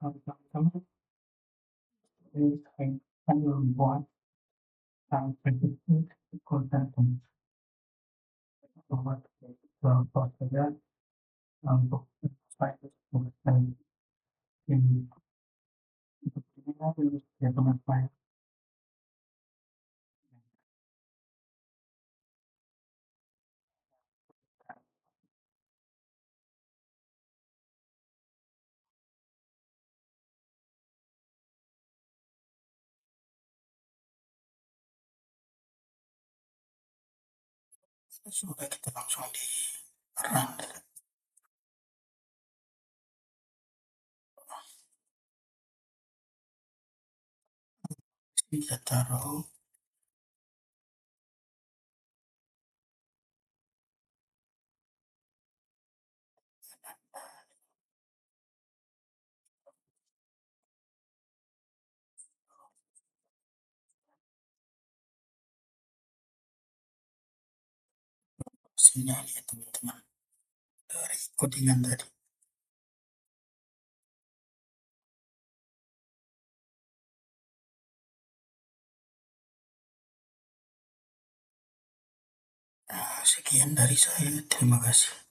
Pertama-tama saya akan membuat prediksi konten membuat saja untuk saya dan ini untuk ini harus ya teman saya sudah kita langsung di run kita taruh sinyal ya teman-teman dari codingan tadi. Nah, sekian dari saya, terima kasih.